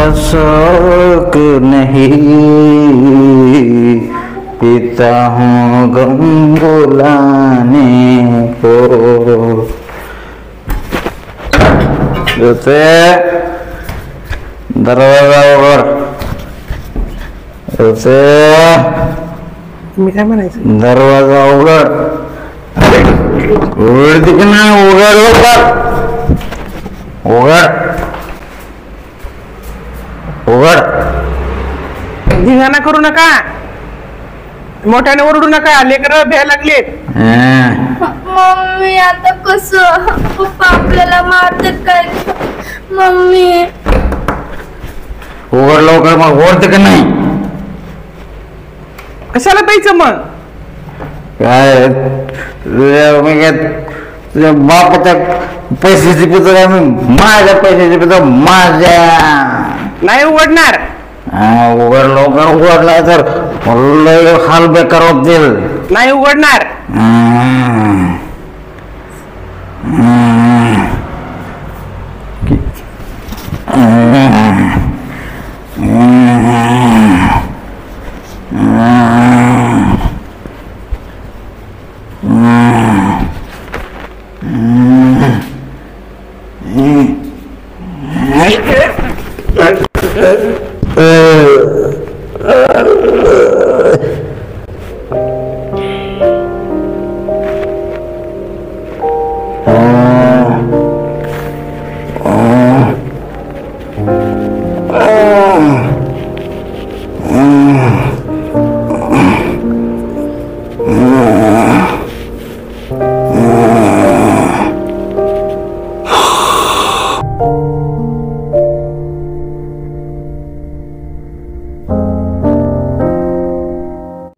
शौक नहीं, पीता हूँ गम बुलाने को। जैसे दरवाजा उघड, जैसे मी काय म्हणायचं? दरवाजा उघड, उघड की नाही? उघड उघड उघड। धिंगाणा करू नका, मोठ्याने ओरडू नका, लेकरं भ्यायला लागलेत. मम्मी आता कसं? पप्पा आपल्याला मारतात काय? मम्मी उघड लवकर, मग ओढते का नाही? कशाला प्यायचं मग? काय तुझ्या बापाच्या पैशाची पितो का? माझ्या पैशाची पितो, माझ्या नाही उघडणार. उघड लवकर, उघडला तर हाल बेकार होतील. नाही उघडणार.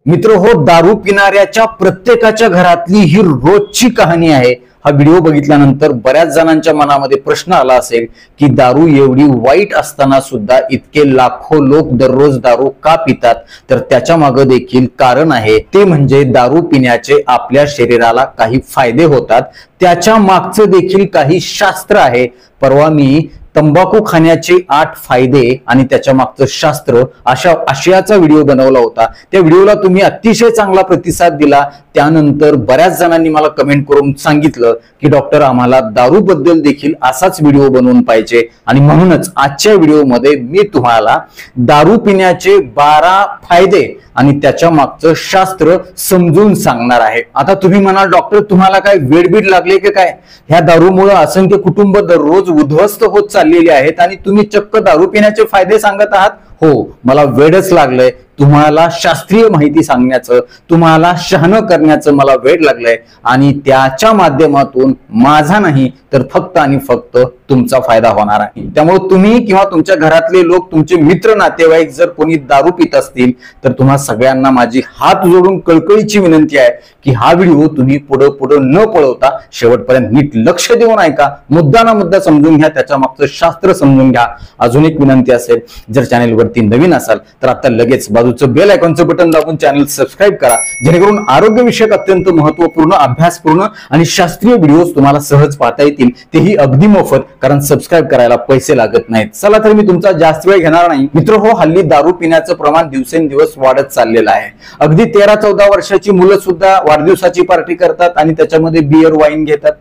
मित्र हो, दारू पिणाऱ्याच्या प्रत्येकाच्या घरातली ही रोजची कहाणी आहे. हा व्हिडिओ बघितल्यानंतर बऱ्याच जणांच्या मनामध्ये प्रश्न आला असेल की दारू एवढी वाईट असताना सुद्धा इतके लाखो लोक दररोज दारू का पितात? तर त्याच्या मागे देखील कारण आहे, ते म्हणजे दारू पिण्याचे आपल्या शरीराला काही फायदे होतात. त्याच्या मागचं देखील काही शास्त्र आहे. परवा मी तंबाखू खाण्याचे 8 फायदे आणि त्याच्या मागचं शास्त्र अशा आशयाचा व्हिडिओ बनवला होता. त्या व्हिडिओला तुम्ही अतिशय चांगला प्रतिसाद दिला. त्यानंतर बऱ्याच जणांनी मला कमेंट करून सांगितलं की डॉक्टर, आम्हाला दारू बद्दल देखील असाच व्हिडिओ बनवून पाहिजे. आणि म्हणूनच आजच्या व्हिडिओमध्ये मी तुम्हाला दारू पिण्याचे 12 फायदे आणि त्याच्या मागचं शास्त्र समजून सांगणार आहे. आता तुम्ही म्हणाल, डॉक्टर तुम्हाला काय वेडबीड लागले की काय? ह्या दारूमुळे असंख्य कुटुंब दररोज उद्ध्वस्त होत चाललेले आहेत आणि तुम्ही चक्क दारू पिण्याचे फायदे सांगत आहात. हो, मला वेडच लागलंय तुम्हाला शास्त्रीय माहिती सांगण्याचं, तुम्हाला शहाणं करण्याचं मला वेड लागलंय. आणि त्याच्या माध्यमातून माझा नाही तर फक्त आणि फक्त तुमचा फायदा होणार आहे. त्यामुळे तुम्ही किंवा तुमच्या घरातले लोक, तुमचे मित्र नातेवाईक जर कोणी दारू पित असतील तर तुम्हा सगळ्यांना माझी हात जोडून कळकळीची विनंती आहे की हा व्हिडिओ तुम्ही पुढे न पळवता शेवटपर्यंत नीट लक्ष देऊन ऐका. मुद्दा ना मुद्दा समजून घ्या, त्याच्या मागचं शास्त्र समजून घ्या. अजून एक विनंती असेल, जर चॅनेलवरती नवीन असाल तर आता लगेच बाजूचं बेल आयकॉनचं बटन दाबून चॅनल सबस्क्राईब करा, जेणेकरून आरोग्यविषयक अत्यंत महत्वपूर्ण, अभ्यासपूर्ण आणि शास्त्रीय व्हिडिओज तुम्हाला सहज पाहता येतील, तेही अगदी मोफत, कारण सबस्क्राईब करायला पैसे लागत नाहीत. चला तर मी तुमचा जास्त वेळ घेणार नाही. मित्र हो, हल्ली दारू पिण्याचं प्रमाण दिवसेंदिवस वाढत चाललेलं आहे. अगदी 13-14 वर्षाची मुलं सुद्धा वाढदिवसाची पार्टी करतात आणि त्याच्यामध्ये बियर वाईन घेतात.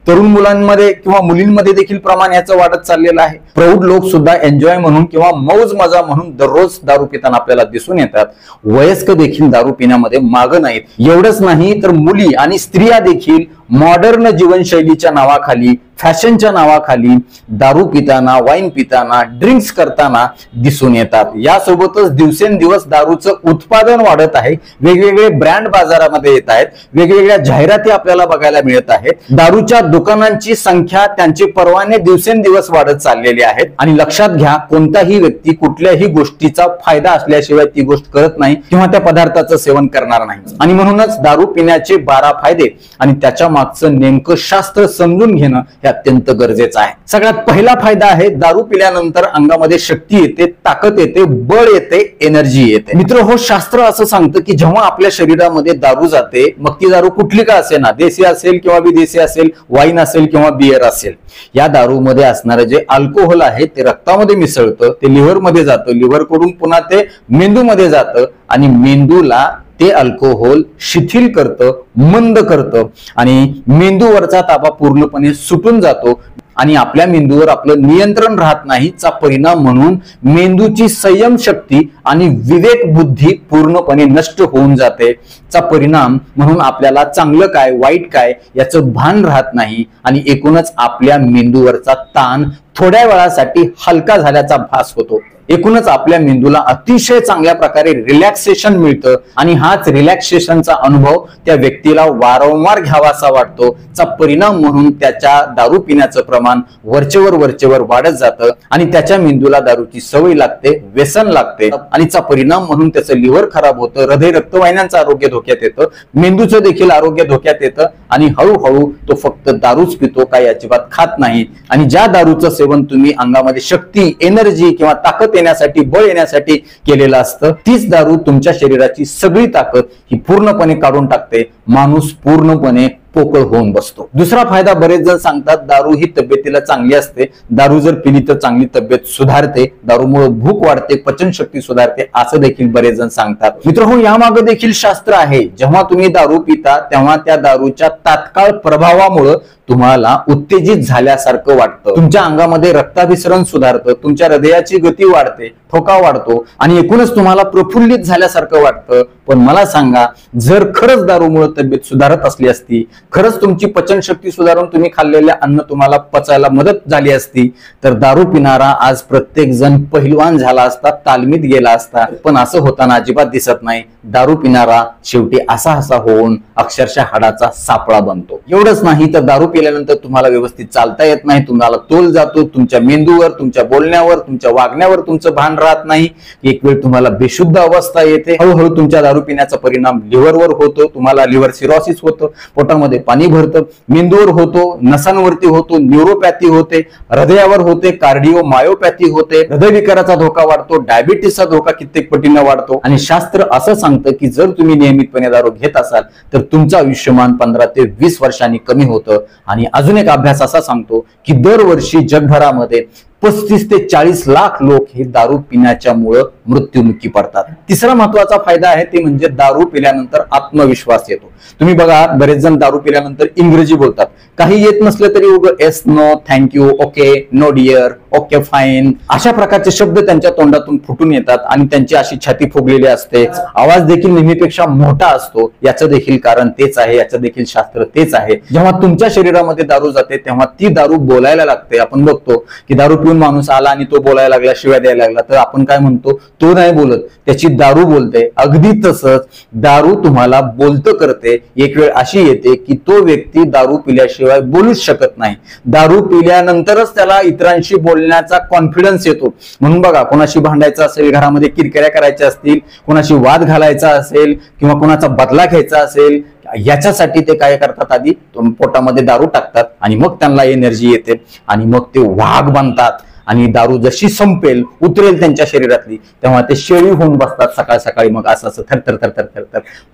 तरुण मुलांमध्ये किंवा मुलींमध्ये देखील प्रमाण याचं वाढत चाललेलं आहे. प्रौढ लोक सुद्धा एन्जॉय म्हणून किंवा मौज मजा म्हणून दररोज दारू पिताना आपल्याला दिसून येतात. वयस्क देखील दारू पिण्यामध्ये मागं नाहीत. एवढंच नाही तर मुली आणि स्त्रिया देखील मॉडर्न जीवनशैलीच्या नावाखाली, फॅशनच्या नावाखाली दारू पिताना, वाईन पिताना, ड्रिंक्स करताना दिसून येतात. यासोबतच दिवसेंदिवस दारूचं उत्पादन वाढत आहे. वेगवेगळे ब्रँड बाजारामध्ये येत आहेत. वेगवेगळ्या जाहिराती आपल्याला बघायला मिळत आहेत. दारूच्या दुकानांची संख्या, त्यांचे परवाने दिवसेंदिवस वाढत चाललेले आहेत. आणि लक्षात घ्या, कोणताही व्यक्ती कुठल्याही गोष्टीचा फायदा असल्याशिवाय ती गोष्ट करत नाही किंवा त्या पदार्थाचं सेवन करणार नाही. आणि म्हणूनच दारू पिण्याचे 12 फायदे आणि त्याच्या मागचं नेमकं शास्त्र समजून घेणं हे अत्यंत गरजेचं आहे. सगळ्यात पहिला फायदा आहे, दारू पिल्यानंतर अंगामध्ये शक्ती येते, ताकद येते, बळ येते, एनर्जी येते. मित्र हो, शास्त्र असं सांगतं की जेव्हा आपल्या शरीरामध्ये दारू जाते, मग ती दारू कुठली का असे ना, देशी असेल किंवा विदेशी असेल, वाईन असेल किंवा बियर असेल, या दारूमध्ये असणारं जे अल्कोहोल अल्कोहोल आहे ते रक्तामध्ये मिसळतं, ते लिव्हरमध्ये जातं, लिव्हर कडून पुन्हा ते मेंदूमध्ये जातं आणि मेंदूला ते अल्कोहोल शिथिल करतं, मंद करतं आणि मेंदूवरचा ताबा पूर्णपणे सुटून जातो आणि आपल्या मेंदूवर आपलं नियंत्रण राहत नाही. चा परिणाम म्हणून मेंदूची संयम शक्ती आणि विवेक बुद्धी पूर्णपणे नष्ट होऊन जाते. चा परिणाम म्हणून आपल्याला चांगलं काय वाईट काय याचं भान राहत नाही आणि एकूणच आपल्या मेंदूवरचा ताण थोड्या वेळासाठी हलका झाल्याचा भास होतो. एकूणच आपल्या मेंदूला अतिशय चांगल्या प्रकारे रिलॅक्सेशन मिळतं आणि हाच रिलॅक्सेशनचा अनुभव त्या व्यक्तीला वारंवार घ्यावासा वाटतो. चा परिणाम म्हणून त्याच्या दारू पिण्याचं प्रमाण वरचेवर वाढत जातं आणि त्याच्या मेंदूला दारूची सवय लागते, व्यसन लागते आणि चा परिणाम म्हणून त्याचं लिव्हर खराब होतं, हृदय रक्तवाहिन्यांचं आरोग्य धोक्यात येतं, मेंदूचं देखील आरोग्य धोक्यात येतं आणि हळूहळू तो फक्त दारूच पितो, काही अजिबात खात नाही. आणि ज्या दारूचं सेवन तुम्ही अंगामध्ये शक्ती, एनर्जी किंवा ताकद येण्यासाठी, बळ येण्यासाठी केलेलं असतं, तीच दारू तुमच्या शरीराची सगळी ताकद ही पूर्णपणे काढून टाकते. माणूस पूर्णपणे पोकळ होऊन बसतो. दुसरा फायदा बरेच जण सांगतात दारू ही तब्येतीला चांगली असते, दारू जर पिली तर चांगली तब्येत सुधारते, दारूमुळे भूक वाढते, पचनशक्ती सुधारते, असं देखील बरेच जण सांगतात. मित्रांनो, यामागे देखील शास्त्र आहे. जेव्हा तुम्ही दारू पिता तेव्हा त्या दारूच्या तात्काळ प्रभावामुळे तुम्हाला उत्तेजित झाल्यासारखं वाटतं, तुमच्या अंगामध्ये रक्ताभिसरण सुधारतं, तुमच्या हृदयाची गती वाढते, ठोका वाढतो आणि एकूणच तुम्हाला प्रफुल्लित झाल्यासारखं वाटतं. पण मला सांगा, जर खरंच दारूमुळे तब्येत सुधारत असली असती, खरंच तुमची पचनशक्ती सुधारून तुम्ही खाल्लेले अन्न तुम्हाला पचायला मदत झाली असती, तर दारू पिणारा आज प्रत्येक जण पहिलवान झाला असता, तालमीत गेला असता. पण असं होताना अजिबात दिसत नाही. दारू पिणारा शेवटी असा होऊन अक्षरशः हाडाचा सापळा बनतो. एवढंच नाही तर दारू पिल्यानंतर तुम्हाला व्यवस्थित चालता येत नाही, तुम्हाला तोल जातो, तुमच्या मेंदूवर, तुमच्या बोलण्यावर, तुमच्या वागण्यावर तुमचं भान राहत नाही. एक वेळ तुम्हाला बेशुद्ध अवस्था येते. हळूहळू तुमच्या दारू पिण्याचा परिणाम लिव्हरवर होतो, तुम्हाला लिव्हर सिरोसिस होतं, पोटामध्ये पाणी भरतं, मेंदूवर होतो, नसांवरती होतो, न्यूरोपॅथी होते, हृदयावर होते, कार्डिओमायोपॅथी होते, हृदयविकाराचा धोका वाढतो, डायबिटीसचा धोका कित्येक पटीने वाढतो. आणि शास्त्र असं सांगतं की जर तुम्ही नियमितपणे दारू घेत असाल तर तुमचं आयुष्यमान 15 ते 20 वर्षांनी कमी होतं. आणि अजून एक अभ्यास असा सांगतो की दरवर्षी जगभरामध्ये 35 ते 40 लाख लोक हे दारू पिण्याच्या मुळे मृत्युमुखी पडतात. तिसरा महत्वाचा फायदा आहे ते म्हणजे दारू पिल्यानंतर आत्मविश्वास येतो. तुम्ही बघा, बरेच जण दारू पिल्यानंतर इंग्रजी बोलतात, काही येत नसलं तरी उग yes, no, thank you, okay, no dear, okay, fine, अशा प्रकारचे शब्द त्यांच्या तोंडातून फुटून येतात आणि त्यांची अशी छाती फुगलेली असते, आवाज देखील नेहमीपेक्षा मोठा असतो. याचं देखील कारण तेच आहे, याचं देखील शास्त्र तेच आहे. जेव्हा तुमच्या शरीरामध्ये दारू जाते तेव्हा ती दारू बोलायला लागते. आपण बघतो की दारू पिऊन माणूस आला आणि तो बोलायला लागला, शिव्या द्यायला लागला, तर आपण काय म्हणतो, तो नाही बोलत, त्याची दारू बोलते. अगदी तसंच दारू तुम्हाला बोलतं करते. एक वेळ अशी येते की तो व्यक्ती दारू पिल्याशिवाय बोलूच शकत नाही. दारू पिल्यानंतरच त्याला इतरांशी बोलण्याचा कॉन्फिडन्स येतो. म्हणून बघा, कोणाशी भांडायचं असेल, घरामध्ये किरकिऱ्या करायच्या असतील, कोणाशी वाद घालायचा असेल किंवा कोणाचा बदला घ्यायचा असेल, याच्यासाठी ते काय करतात, आधी पोटामध्ये दारू टाकतात आणि मग त्यांना एनर्जी येते आणि मग ते वाघ बनतात. आणि दारू जशी संपेल, उतरेल त्यांच्या शरीरातली, तेव्हा ते शेळी होऊन बसतात सकाळ सकाळी. मग असं थर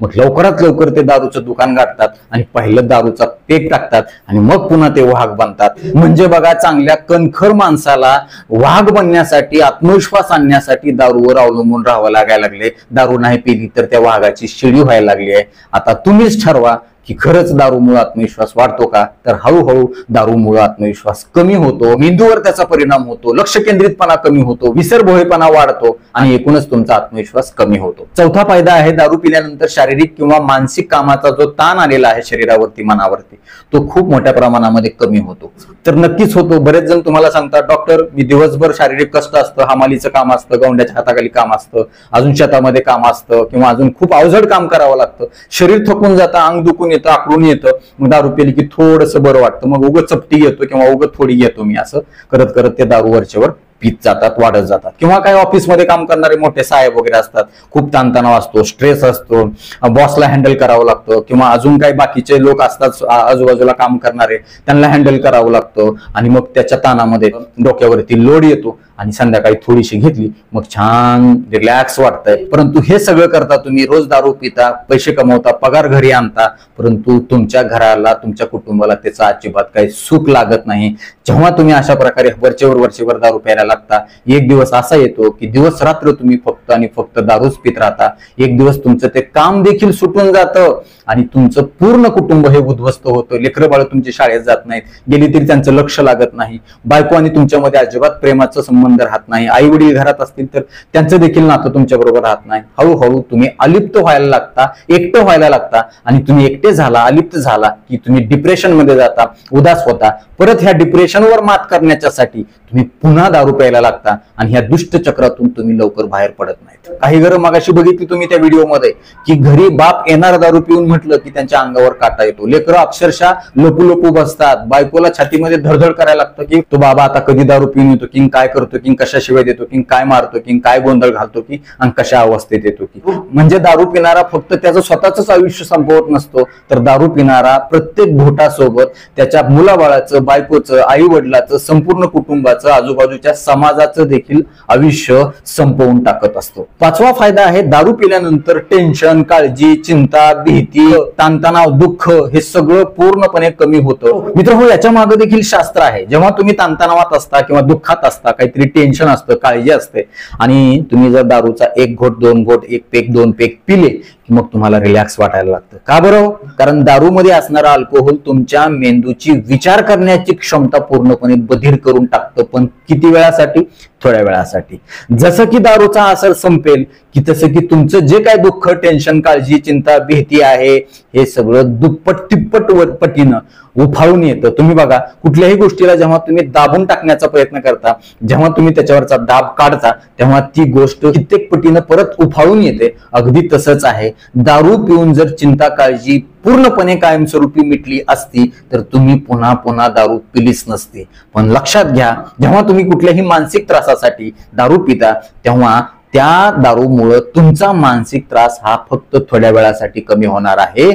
मग लवकरात लवकर ते दारूचं दुकान गाठतात आणि पहिलं दारूचा पेक टाकतात आणि मग पुन्हा ते वाघ बनतात. म्हणजे बघा, चांगल्या कणखर माणसाला वाघ बनण्यासाठी, आत्मविश्वास आणण्यासाठी दारूवर अवलंबून राहावं लागायला लागले. दारू नाही पिली तर त्या वाघाची शेळी व्हायला लागली आहे. आता तुम्हीच ठरवा की खरंच दारूमुळे आत्मविश्वास वाढतो का? तर हळूहळू दारूमुळे आत्मविश्वास कमी होतो, मेंदूवर त्याचा परिणाम होतो, लक्ष केंद्रितपणा कमी होतो, विसरभोळेपणा वाढतो आणि एकूणच तुमचा आत्मविश्वास कमी होतो. चौथा फायदा आहे, दारू पिल्यानंतर शारीरिक किंवा मानसिक कामाचा जो ताण आलेला आहे शरीरावरती, मनावरती, तो खूप मोठ्या प्रमाणामध्ये कमी होतो. तर नक्कीच होतो. बरेच जण तुम्हाला सांगतात, डॉक्टर मी दिवसभर शारीरिक कष्ट असतं, हमालीचं काम असतं, गवंड्याच्या हाताखाली काम असतं, अजून शेतामध्ये काम असतं किंवा अजून खूप अवजड काम करावं लागतं, शरीर थकून जातं, अंग दुखून येतं, आकडून येतं, मग दारू पिली की थोडंसं बरं वाटतं, मग उगत चपटी घेतो किंवा उगत थोडी घेतो मी, असं करत करत ते दारू वरचेवर पीत जातात, वाढत जातात. किंवा काही ऑफिसमध्ये काम करणारे मोठे साहेब वगैरे असतात, खूप ताणतणाव असतो, स्ट्रेस असतो, बॉसला हँडल करावं लागतं किंवा अजून काही बाकीचे लोक असतात आजूबाजूला काम करणारे, त्यांना हँडल करावं लागतं आणि मग त्याच्या ताणामध्ये डोक्यावरती लोड येतो आणि संध्याकाळी थोडीशी घेतली, मग छान रिलॅक्स वाटतंय. परंतु हे सगळं करता तुम्ही, रोज दारू पिता, पैसे कमवता, पगार घरी आणता, परंतु तुमच्या घराला, तुमच्या कुटुंबाला त्याचा अजिबात काही सुख लागत नाही. जेव्हा तुम्ही अशा प्रकारे वर्षभर दारू प्यायला लागता, एक दिवस असा येतो की दिवस रात्र तुम्ही फक्त आणि फक्त दारूच पित राहता. एक दिवस तुमचं ते काम देखील सुटून जातं आणि तुमचं पूर्ण कुटुंब हे उद्ध्वस्त होतं. लेकरं बाळ तुमची शाळेत जात नाहीत, गेली तरी त्यांचं लक्ष लागत नाही. बायको आणि तुमच्यामध्ये अजिबात प्रेमाचा संबंध राहत नाही. आई वडील घरात असतील तर त्यांचं देखील नातं तुमच्या बरोबर राहत नाही. हळूहळू तुम्ही अलिप्त व्हायला लागता, एकटं व्हायला लागता आणि तुम्ही एकटे झाला, अलिप्त झाला की तुम्ही डिप्रेशन मध्ये जाता, उदास होता. परत ह्या डिप्रेशनवर मात करण्यासाठी तुम्ही पुन्हा दारू प्यायला लागता आणि ह्या दुष्ट चक्रातून तुम्ही लवकर बाहेर पडत नाहीत. काही घरं मगाशी बघितली तुम्ही त्या व्हिडिओमध्ये की घरी बाप येणार दारू पिऊन म्हटलं की त्यांच्या अंगावर काटा येतो. लेकरं अक्षरशः लपू बसतात. बायकोला छातीमध्ये धडधड करायला लागतं की तो बाबा आता कधी दारू पिऊन येतो, की काय करतो, की कशा शिवाय देतो, की काय मारतो, की काय गोंधळ घालतो, की आणि कशा अवस्थेत येतो. की म्हणजे दारू पिणारा फक्त त्याचं स्वतःच आयुष्य संपवत नसतो, तर दारू पिणारा प्रत्येक घोटासोबत त्याच्या मुलाबाळाचं, बायकोचं, आई वडिलाचं, संपूर्ण कुटुंबाचं, आजूबाजूच्या समाजाचं देखील आयुष्य संपवून टाकत असतो. पाचवा फायदा आहे, दारू पिल्यानंतर टेन्शन, काळजी, चिंता, भीती, ताणतणाव, दुःख हे सगळं पूर्णपणे कमी होतं. मित्र हो, याच्या मागे देखील शास्त्र आहे. जेव्हा तुम्ही ताणतणावात असता किंवा दुःखात असता, काहीतरी टेन्शन असतं, काळजी असते आणि तुम्ही जर दारूचा 1 घोट 2 घोट 1 पेक 2 पेक पिले की मग तुम्हाला रिलॅक्स वाटायला लागतं. का बरं? कारण दारूमध्ये असणारा अल्कोहोल तुमच्या मेंदूची विचार करण्याची क्षमता पूर्णपणे बधीर करून टाकतं. पण किती वेळासाठी? थोड्या वेळासाठी. जसं की दारूचा असर संपेल की तसं की तुमचं जे काय दुःख, टेन्शन, काळजी, चिंता, भीती आहे हे सगळं दुप्पट तिप्पट पटीनं उफाळून येतं. तुम्ही बघा, कुठल्याही गोष्टीला जेव्हा तुम्ही दाबून टाकण्याचा प्रयत्न करता, जेव्हा तुम्ही त्याच्यावरचा दाब काढता, तेव्हा ती गोष्ट कित्येक पटीनं परत उफाळून येते. अगदी तसंच आहे. दारू पिऊन जर चिंता, काळजी पूर्णपणे कायमस्वरूपी मिटली असती तर तुम्ही पुन्हा दारू पिलीच नसती. पण लक्षात घ्या, जेव्हा तुम्ही कुठल्याही मानसिक त्रासासाठी दारू पिता तेव्हा त्या दारूमुळे तुमचा मानसिक त्रास हा फक्त थोड्या वेळासाठी कमी होणार आहे,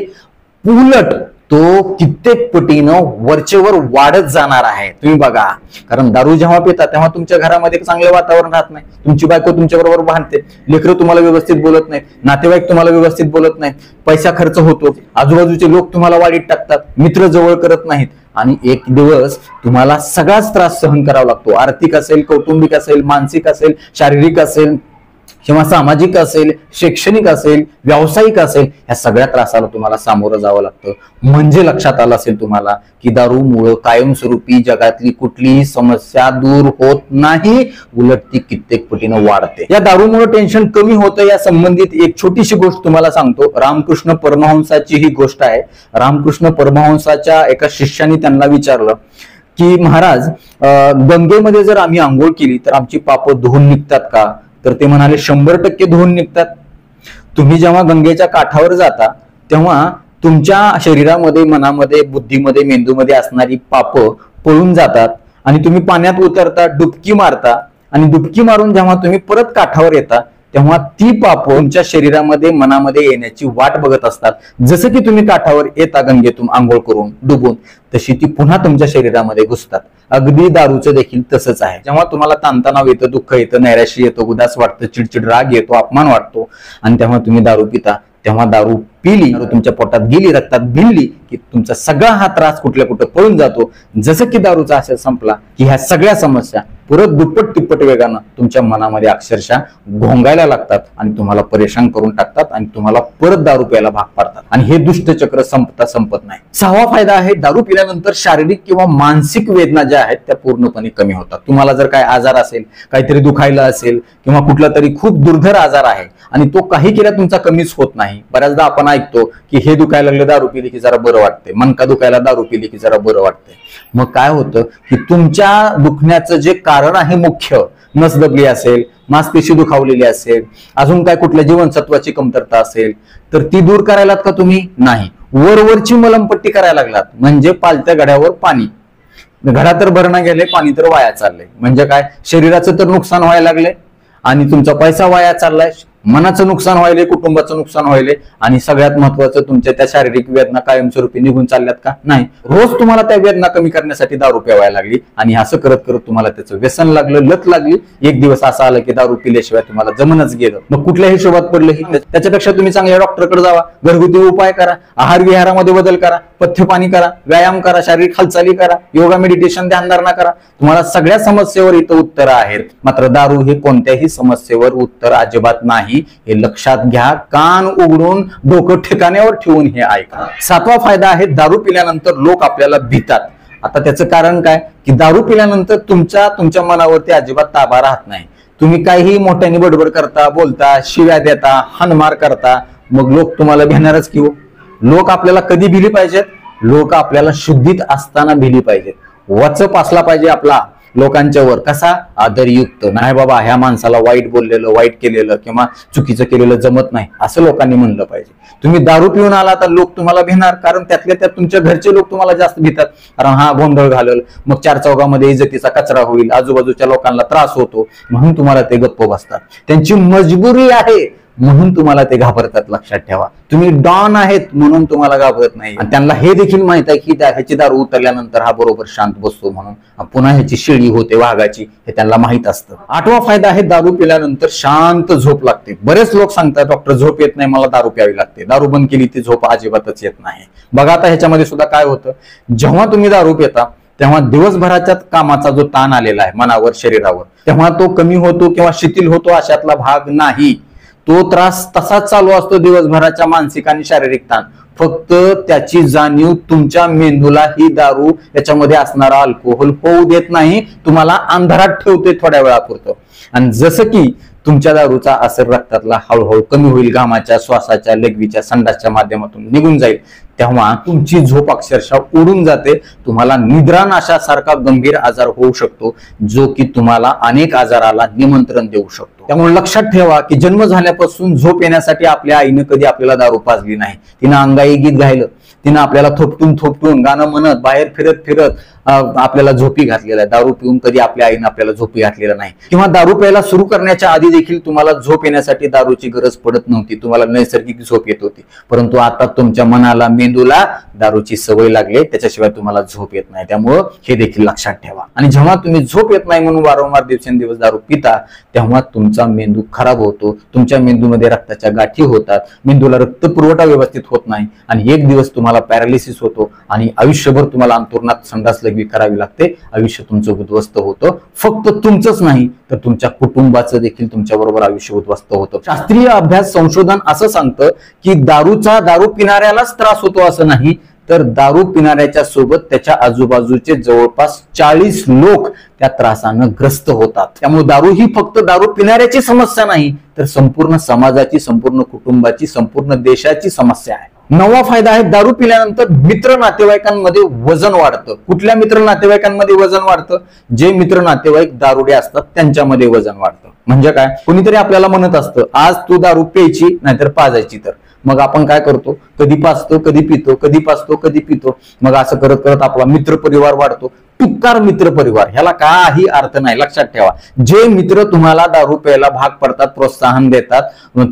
उलट तो कित्येक पटीनं वरचेवर वाढत जाणार आहे. तुम्ही बघा, कारण दारू जेव्हा पिता तेव्हा तुमच्या घरामध्ये चांगलं वातावरण राहत नाही. तुमची बायको तुमच्या बरोबर भांडते, लेकरं तुम्हाला व्यवस्थित बोलत नाहीत, नातेवाईक तुम्हाला व्यवस्थित बोलत नाहीत, पैसा खर्च होतो, आजूबाजूचे लोक तुम्हाला वाढीत टाकतात, मित्र जवळ करत नाहीत आणि एक दिवस तुम्हाला सगळाच त्रास सहन करावा लागतो. आर्थिक असेल, कौटुंबिक असेल, मानसिक असेल, शारीरिक असेल किंवा सामाजिक असेल, शैक्षणिक असेल, व्यावसायिक असेल, या सगळ्या त्रासाला तुम्हाला सामोरं जावं लागतं. म्हणजे लक्षात आलं असेल तुम्हाला की दारूमुळे कायमस्वरूपी जगातली कुठलीही समस्या दूर होत नाही, उलट ती कित्येक पटीनं वाढते. या दारूमुळे टेन्शन कमी होतं या संबंधित एक छोटीशी गोष्ट तुम्हाला सांगतो. रामकृष्ण परमहंसाची ही गोष्ट आहे. रामकृष्ण परमहंसाच्या एका शिष्याने त्यांना विचारलं की महाराज, गंगेमध्ये जर आम्ही आंघोळ केली तर आमची पापं धुवून निघतात का? तर ते म्हणाले 100% धुवून निघतात. तुम्ही जेव्हा गंगेच्या काठावर जाता तेव्हा तुमच्या शरीरामध्ये, मनामध्ये, बुद्धीमध्ये, मेंदूमध्ये असणारी पापं पळून जातात आणि तुम्ही पाण्यात उतरता, डुबकी मारता आणि डुबकी मारून जेव्हा तुम्ही परत काठावर येता तेव्हा ती पापं तुमच्या शरीरामध्ये, मनामध्ये येण्याची वाट बघत असतात. जसं की तुम्ही काठावर येता गंगेतून आंघोळ करून, डुबून, तशी ती पुन्हा तुमच्या शरीरामध्ये घुसतात. अगदी दारूचं देखील तसंच आहे. जेव्हा तुम्हाला ताणतणाव येतं, दुःख येतं, नैराश्य येतं, उदास वाटतं, चिडचिड, राग येतो, अपमान वाटतो आणि तेव्हा तुम्ही दारू पिता, तेव्हा दारू पिली, दारू तुमच्या पोटात गेली, रक्तात भिनली की तुमचा सगळा हा त्रास कुठल्या कुठं पळून जातो. जसं की दारूचा असर संपला की ह्या सगळ्या समस्या परत दुप्पट तिप्पट वेगानं तुमच्या मनामध्ये अक्षरशः घोंगायला लागतात आणि तुम्हाला परेशान करून टाकतात आणि तुम्हाला परत दारू प्यायला भाग पाडतात आणि हे दुष्टचक्र संपत नाही. 6वा फायदा आहे, दारू पिल्यानंतर शारीरिक किंवा मानसिक वेदना ज्या आहेत त्या पूर्णपणे कमी होतात. तुम्हाला जर काय आजार असेल, काहीतरी दुखायला असेल किंवा कुठला तरी खूप दुर्धर आजार आहे आणि तो काही केला तुमचा कमीच होत नाही. बऱ्याचदा आपण ऐकतो की हे दुखायला लागलं दारू पिली की जरा बरं वाटते, मनका दुखायला दारू पिली की जरा बरं वाटते. मग काय होतं की तुमच्या दुखण्याचं जे कारण आहे मुख्य, नस दबली असेल, मांसपेशी दुखावलेली असेल, अजून काय कुठल्या जीवनसत्वाची कमतरता असेल तर ती दूर करायलात का तुम्ही? नाही. वरवरची मलमपट्टी करायला लागलात. म्हणजे पालत्या घड्यावर पाणी, घडा तर भरणं गेले, पाणी तर वाया चाललंय. म्हणजे काय, शरीराचं तर नुकसान व्हायला लागले आणि तुमचा पैसा वाया चाललाय, मनाचं नुकसान व्हायले, कुटुंबाचं नुकसान व्हायले आणि सगळ्यात महत्वाचं तुमच्या त्या शारीरिक वेदना कायमस्वरूपी निघून चालल्यात का? नाही. रोज तुम्हाला त्या वेदना कमी करण्यासाठी दारू प्यावायला लागली आणि असं करत करत तुम्हाला त्याचं व्यसन लागलं, लत लागली. एक दिवस असं आलं की दारू पिल्याशिवाय तुम्हाला जमनच गेलं. मग कुठल्या हिशोबात पडलं ही? त्याच्यापेक्षा तुम्ही चांगल्या डॉक्टरकडे जावा, घरगुती उपाय करा, आहार विहारामध्ये बदल करा, पथ्य पाणी करा, व्यायाम करा, शारीरिक हालचाली करा, योगा, मेडिटेशन, ध्यानधारणा करा. तुम्हाला सगळ्या समस्येवर इथं उत्तरं आहेत. मात्र दारू हे कोणत्याही समस्येवर उत्तर अजिबात नाही, हे लक्षात घ्या. कान उघडून डोकं ठिकाण्यावर ठेवून हे ऐका. 7वा फायदा आहे, दारू पिल्यानंतर लोक आपल्याला भीतात. आता त्याचं कारण काय की दारू पिल्यानंतर तुमच्या मनावरती अजिबात ताबा राहत नाही. तुम्ही काही मोठ्याने बडबड करता, बोलता, शिव्या देता, हाणमार करता, मग लोक तुम्हाला भिणारच की हो. लोक आपल्याला कधी भिली पाहिजेत? लोक आपल्याला शुद्धीत असताना भिली पाहिजेत. वचप असला पाहिजे आपला लोकांच्या वर. कसा? आदरयुक्त. नाही बाबा ह्या माणसाला वाईट बोललेलं, वाईट केलेलं किंवा चुकीचं केलेलं जमत नाही असं लोकांनी म्हणलं पाहिजे. तुम्ही दारू पिऊन आला तर लोक तुम्हाला भिणार, कारण त्यातल्या त्यात तुमच्या घरचे लोक तुम्हाला जास्त भितात. कारण हा गोंधळ घालल, मग 4 चौघामध्ये इज्जतीचा कचरा होईल, आजूबाजूच्या लोकांना त्रास होतो, म्हणून तुम्हाला ते गप्प बसतात. त्यांची मजबुरी आहे म्हणून तुम्हाला ते घाबरतात. लक्षात ठेवा, तुम्ही डॉन आहेत म्हणून तुम्हाला घाबरत नाही. आणि त्यांना हे देखील माहित आहे की ह्याची दारू उतरल्यानंतर हा बरोबर शांत बसतो, म्हणून पुन्हा ह्याची शिळी होते वाघाची, हे त्यांना माहित असतं. 8वा फायदा आहे, दारू पिल्यानंतर शांत झोप लागते. बरेच लोक सांगतात डॉक्टर झोप येत नाही, मला दारू प्यावी लागते. दारू बंद केली ती झोप अजिबातच येत नाही. बघा आता ह्याच्यामध्ये सुद्धा काय होतं, जेव्हा तुम्ही दारू पिता तेव्हा दिवसभराच्या कामाचा जो ताण आलेला आहे मनावर, शरीरावर, तेव्हा तो कमी होतो किंवा शिथिल होतो अशातला भाग नाही. तो त्रास तसाच चालू असतो दिवसभराच्या मानसिक आणि शारीरिक ताण. फक्त त्याची जाणीव तुमच्या मेंदूला ही दारू याच्यामध्ये असणारा अल्कोहोल होऊ देत नाही, तुम्हाला अंधारात ठेवते थोड्या वेळापुरतं. आणि जसं की तुमच्या दारूचा असर रक्तातला हळूहळू कमी होईल, घामाच्या, श्वासाच्या, लघवीच्या, संडासच्या माध्यमातून निघून जाईल, तेव्हा तुमची झोप अक्षरशः उडून जाते. तुम्हाला निद्रानाशासारखा गंभीर आजार होऊ शकतो, जो की तुम्हाला अनेक आजाराला निमंत्रण देऊ शकतो. त्यामुळे लक्षात ठेवा की जन्म झाल्यापासून झोप येण्यासाठी आपल्या आईनं कधी आपल्याला दारू पाजली नाही. तिनं अंगाई गीत गायलं, तिनं आपल्याला थोपटून गाणं म्हणत, बाहेर फिरत आपल्याला झोपी घातलेला आहे. दारू पिऊन कधी आपल्या आईनं आपल्याला झोपी घातलेला नाही. किंवा दारू प्यायला सुरू करण्याच्या आधी देखील तुम्हाला झोप येण्यासाठी दारूची गरज पडत नव्हती, तुम्हाला नैसर्गिक झोप येत होती. परंतु आता तुमच्या मनाला, मेंदूला दारूची सवय लागली, त्याच्याशिवाय तुम्हाला झोप येत नाही. त्यामुळं हे देखील लक्षात ठेवा. आणि जेव्हा तुम्ही झोप येत नाही म्हणून वारंवार दिवसेंदिवस दारू पिता, तेव्हा तुमचा मेंदू खराब होतो, तुमच्या मेंदूमध्ये रक्ताच्या गाठी होतात, मेंदूला रक्त पुरवठा व्यवस्थित होत नाही आणि एक दिवस तुम्हाला पॅरालिसिस होतो आणि आयुष्यभर तुम्हाला अंतुरणात संडास लघवी करावी लागते. आयुष्य तुमचं उद्ध्वस्त होतं. फक्त तुमचंच नाही तर तुमच्या कुटुंबाचं देखील तुमच्या बरोबर आयुष्य उद्ध्वस्त होतं. शास्त्रीय अभ्यास, संशोधन असं सांगतं की दारू पिणाऱ्यालाच त्रास होतो असं नाही, तर दारू पिणाऱ्याच्या सोबत त्याच्या आजूबाजूचे जवळपास 40 लोक त्या त्रासानं ग्रस्त होतात. त्यामुळे दारू ही फक्त दारू पिणाऱ्याची समस्या नाही, तर संपूर्ण समाजाची, संपूर्ण कुटुंबाची, संपूर्ण देशाची समस्या आहे. 9वा फायदा आहे, दारू पिल्यानंतर मित्र नातेवाईकांमध्ये वजन वाढतं. कुठल्या मित्र नातेवाईकांमध्ये वजन वाढतं? जे मित्र नातेवाईक दारुडे असतात त्यांच्यामध्ये वजन वाढतं. म्हणजे काय, कोणीतरी आपल्याला म्हणत असतं आज तू दारू प्यायची नाहीतर पाजायची. तर मग आपण काय करतो, कधी पाजतो कधी पितो, कधी पाजतो कधी पितो. मग असं करत करत आपला मित्र परिवार वाढतो. तुकार मित्र परिवार, ह्याला काही अर्थ नाही. लक्षात ठेवा, जे मित्र तुम्हाला दारू प्यायला भाग पडतात, प्रोत्साहन देतात,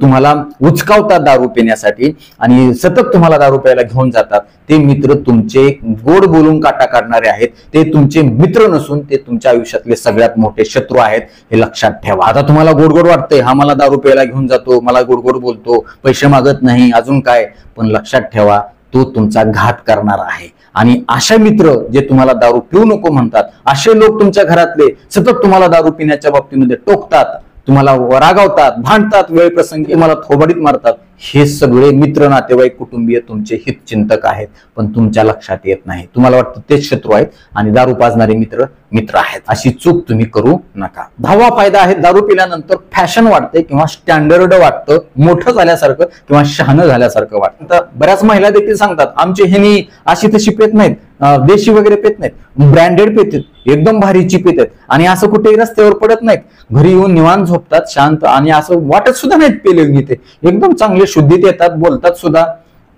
तुम्हाला उचकावतात दारू पिण्यासाठी आणि सतत तुम्हाला दारू प्यायला घेऊन जातात, ते मित्र तुमचे गोड बोलून काटा काढणारे आहेत. ते तुमचे मित्र नसून ते तुमच्या आयुष्यातले सगळ्यात मोठे शत्रू आहेत, हे लक्षात ठेवा. आता तुम्हाला गोडगोड वाटतंय, हा मला दारू प्यायला घेऊन जातो, मला गोडगोड बोलतो, पैसे मागत नाही, अजून काय, पण लक्षात ठेवा तो तुमचा घात करणार आहे. आणि अशा मित्र जे तुम्हाला दारू पिऊ नको म्हणतात, असे लोक तुमच्या घरातले सतत तुम्हाला दारू पिण्याच्या बाबतीमध्ये टोकतात, तुम्हाला रागावतात, भांडतात, वेळ प्रसंगी तुम्हाला थोबाडीत मारतात, हे सगळे मित्र, नातेवाईक, कुटुंबीय तुमचे हितचिंतक आहेत, पण तुमच्या लक्षात येत नाही. तुम्हाला वाटतं तेच शत्रू आहेत आणि दारू पाजणारे मित्र आहेत. अशी चूक तुम्ही करू नका. 10वा फायदा आहे, दारू पिल्यानंतर फॅशन वाटते किंवा स्टँडर्ड वाटतं, मोठं झाल्यासारखं किंवा शहाणं झाल्यासारखं वाटतं. बऱ्याच महिला देखील सांगतात आमचे ह्यानी अशी तशी पेत नाहीत, देशी वगैरे पेत नाहीत, ब्रँडेड पेतात, एकदम भारीची पेतात आणि असं कुठेही रस्त्यावर पडत नाहीत, घरी येऊन निवांत झोपतात शांत आणि असं वाटत सुद्धा नाहीत पेले. ते एकदम चांगले शुद्धीत येतात, बोलतात सुद्धा.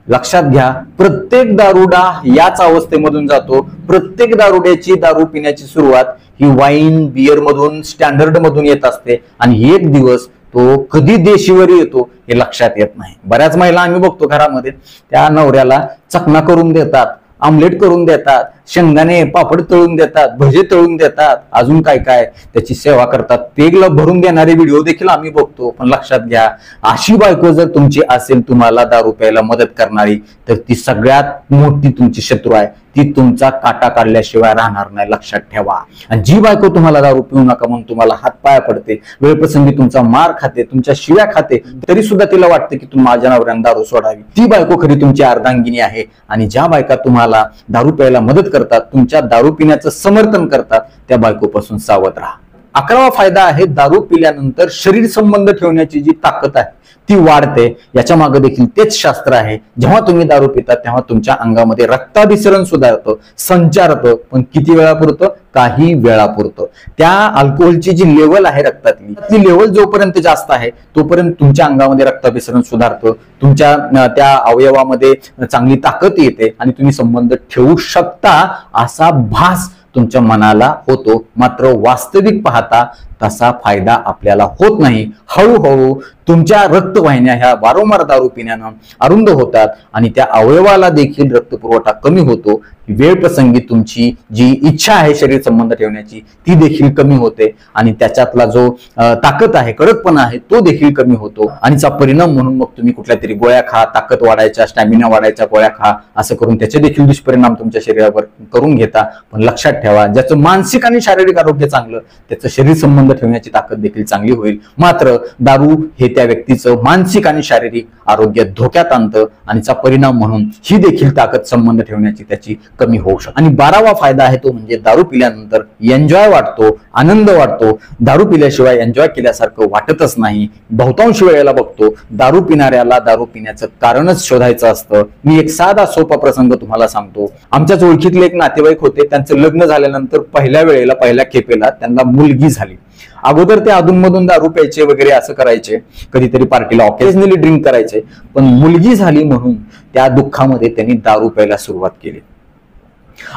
लक्षात घ्या, प्रत्येक दारुडा याच अवस्थेमधून जातो. प्रत्येक दारुड्याची दारू पिण्याची सुरुवात ही वाईन, बियर मधून, स्टँडर्ड मधून येत असते आणि एक दिवस तो कधी देशीवर येतो हे लक्षात येत नाही. बऱ्याच महिला आम्ही बघतो घरामध्ये त्या नवऱ्याला चकना करून देतात, आमलेट करून देतात, शेंगदाणे पापड तळून देतात, भजे तळून देतात, अजून काय काय त्याची सेवा करतात. पेगला भरून देणारे व्हिडिओ देखील आम्ही बघतो. पण लक्षात घ्या, अशी बायको जर तुमची असेल तुम्हाला दारू प्यायला मदत करणारी, तर ती सगळ्यात मोठी तुमची शत्रू आहे. ती तुमचा काटा काढल्याशिवाय राहणार नाही, लक्षात ठेवा. आणि जी बायको तुम्हाला दारू पिऊ नका म्हणून तुम्हाला हात पाया पडते, वेळप्रसंगी तुमचा मार खाते, तुमच्या शिव्या खाते, तरी सुद्धा तिला वाटते की तुम्ही माझ्या नवऱ्याने दारू सोडावी, ती बायको खरी तुमची अर्धांगिनी आहे. आणि ज्या बायका तुम्हाला दारू प्यायला मदत करतात, तुमच्या दारू पिण्याचं समर्थन करतात, त्या बायकोपासून सावध राहा. 11वा फायदा आहे, दारू पिल्यानंतर शरीर संबंध ठेवण्याची जी ताकद आहे ती वाढते. याच्या मागे देखील तेच शास्त्र आहे. जेव्हा तुम्ही दारू पिता तेव्हा तुमच्या अंगामध्ये रक्ताभिसरण सुधारतं, संचारतं, पण किती वेळापुरतं? काही वेळापुरतं. त्या अल्कोहोलची जी लेवल आहे रक्तातली, ती लेवल जोपर्यंत जास्त आहे तोपर्यंत तुमच्या अंगामध्ये रक्ताभिसरण सुधारतं, तुमच्या त्या अवयवामध्ये चांगली ताकद येते आणि तुम्ही संबंध ठेवू शकता असा भास तुमच्या मनाला होतो. मात्र वास्तविक पाहता तसा फायदा आपल्याला होत नाही. हळूहळू तुमच्या रक्तवाहिन्या ह्या वारंवार दारू पिण्यानं अरुंद होतात आणि त्या अवयवाला देखील रक्तपुरवठा कमी होतो. वेळ प्रसंगी तुमची जी इच्छा आहे शरीर संबंध ठेवण्याची ती देखील कमी होते आणि त्याच्यातला जो ताकद आहे, कडकपणा आहे, तो देखील कमी होतो. आणि चा परिणाम म्हणून मग तुम्ही कुठल्या तरी गोळ्या खा, ताकद वाढायच्या, स्टॅमिना वाढायच्या गोळ्या खा, असं करून त्याचे देखील दुष्परिणाम तुमच्या शरीरावर करून घेता. पण लक्षात ठेवा, ज्याचं मानसिक आणि शारीरिक आरोग्य चांगलं, त्याचं शरीर संबंध ठेवण्याची ताकद देखील चांगली होईल. मात्र दारू हे त्या व्यक्तीचं मानसिक आणि शारीरिक आरोग्य धोक्यात आणतं आणि चा परिणाम म्हणून ही देखील ताकद संबंध ठेवण्याची त्याची कमी होऊ शकते. आणि 12वा फायदा आहे तो म्हणजे दारू पिल्यानंतर एन्जॉय वाटतो, आनंद वाटतो. दारू पिल्याशिवाय एन्जॉय केल्यासारखं वाटतच नाही. बहुतांश वेळेला बघतो दारू पिणाऱ्याला दारू पिण्याचं कारणच शोधायचं असतं. मी एक साधा सोपा प्रसंग तुम्हाला सांगतो. आमच्याच ओळखीतले एक नातेवाईक होते, त्यांचं लग्न झाल्यानंतर पहिल्या खेपेला त्यांना मुलगी झाली. अगोदर ते अधूनमधून दारू प्यायचे वगैरे असं करायचे, कधीतरी पार्टीला ऑकेजनली ड्रिंक करायचे. पण मुलगी झाली म्हणून त्या दुःखामध्ये त्यांनी दारू प्यायला सुरुवात केली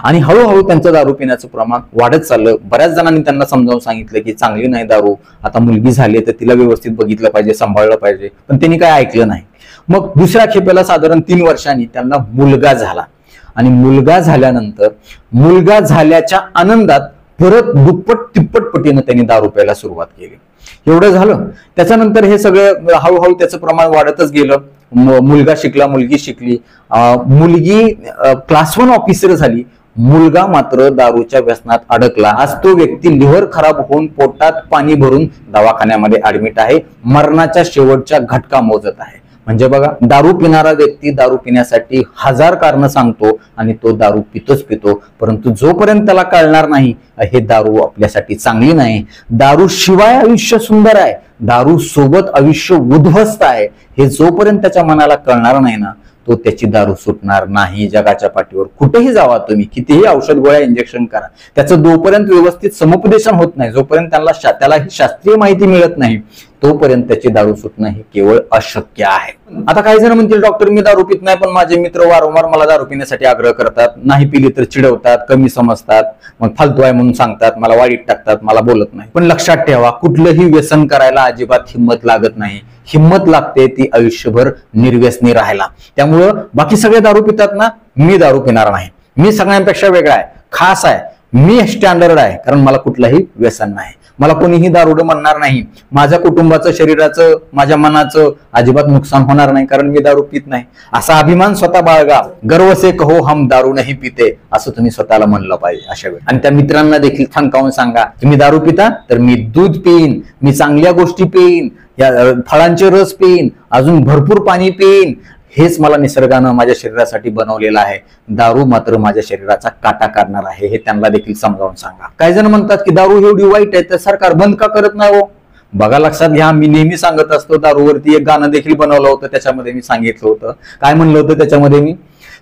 आणि हळूहळू त्यांचं दारू पिण्याचं प्रमाण वाढत चाललं. बऱ्याच जणांनी त्यांना समजावून सांगितलं की चांगली नाही दारू, आता मुलगी झाली तर तिला व्यवस्थित बघितलं पाहिजे, सांभाळलं पाहिजे, पण त्यांनी काय ऐकलं नाही. मग दुसऱ्या खेपेला साधारण 3 वर्षांनी त्यांना मुलगा झाला आणि मुलगा झाल्यानंतर मुलगा झाल्याच्या आनंदात परत दुप्पट तिप्पट पटीनं त्यांनी दारू प्यायला सुरुवात केली. एवढं झालं. त्याच्यानंतर हे सगळं हळूहळू त्याचं प्रमाण वाढतच गेलं. मुलगा शिकला, मुलगी शिकली, मुलगी क्लास 1 ऑफिसर झाली. मुलगा मात्र दारूच्या व्यसनात अडकला. आज तो व्यक्ती लिव्हर खराब होऊन पोटात पाणी भरून दवाखान्यामध्ये ऍडमिट आहे, मरणाच्या शेवटच्या घटका मोजत आहे. म्हणजे बघा, दारू पिणारा व्यक्ती दारू पिण्यासाठी 1000 कारणं सांगतो आणि तो दारू पितोच पितो. परंतु जोपर्यंत त्याला कळणार नाही हे दारू आपल्यासाठी चांगली नाही, दारू शिवाय आयुष्य सुंदर आहे, दारू सोबत आयुष्य उद्ध्वस्त आहे, हे जोपर्यंत त्याच्या मनाला कळणार नाही ना, तो त्याची दारू सुटणार नाही. जगाच्या पाठीवर कुठेही जावा तुम्ही, कितीही औषध गोळ्या इंजेक्शन करा, त्याचं जोपर्यंत व्यवस्थित समुपदेशन होत नाही, जोपर्यंत त्याला ही शास्त्रीय माहिती मिळत नाही, तोपर्यंत त्याची दारू सुटणं हे केवळ अशक्य आहे. आता काही जण म्हणतील, डॉक्टर मी दारू पित नाही, पण माझे मित्र वारंवार मला दारू पिण्यासाठी आग्रह करतात, नाही पिली तर चिडवतात, कमी समजतात, मग फालतू आहे म्हणून सांगतात, मला वाईट टाकतात, मला बोलत नाही. पण लक्षात ठेवा, कुठलंही व्यसन करायला अजिबात हिंमत लागत नाही. हिंमत लागते ती आयुष्यभर निर्व्यसनी राहायला. त्यामुळं बाकी सगळे दारू पितात ना, मी दारू पिणार नाही, मी सगळ्यांपेक्षा वेगळा आहे, खास आहे, मी स्टँडर्ड आहे, कारण मला कुठलंही व्यसन नाही, मला कोणीही दारुडं म्हणणार नाही, माझ्या कुटुंबाचं, शरीराचं, माझ्या मनाचं अजिबात नुकसान होणार नाही, कारण मी दारू पित नाही, असा अभिमान स्वतः बाळगा. गर्व से कहो हम दारू नाही पिते, असं तुम्ही स्वतःला म्हणलं पाहिजे अशा वेळी. आणि त्या मित्रांना देखील ठणकावून सांगा, तुम्ही दारू पिता तर मी दूध पिईन, मी चांगल्या गोष्टी पिईन, या फळांचे रस पिईन, अजून भरपूर पाणी पिईन, हेच मला निसर्गानं माझ्या शरीरासाठी बनवलेलं आहे. दारू मात्र माझ्या शरीराचा काटा काढणार आहे, हे त्यांना देखील समजावून सांगा. काही जण म्हणतात की दारू एवढी वाईट आहे तर सरकार बंद का करत नाही हो? बघा, लक्षात घ्या, मी नेहमी सांगत असतो, दारूवरती एक गाणं देखील बनवलं होतं, त्याच्यामध्ये मी सांगितलं होतं, काय म्हणलं होतं त्याच्यामध्ये मी,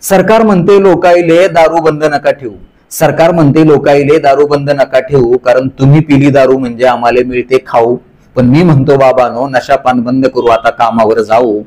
सरकार म्हणते लोकाईले दारू बंद नका ठेवू, सरकार म्हणते लोकाईले दारू बंद नका ठेवू, कारण तुम्ही पिली दारू म्हणजे आम्हाला मिळते खाऊ. पण मी म्हणतो बाबांनो, नशापान बंद करू, आता कामावर जाऊ,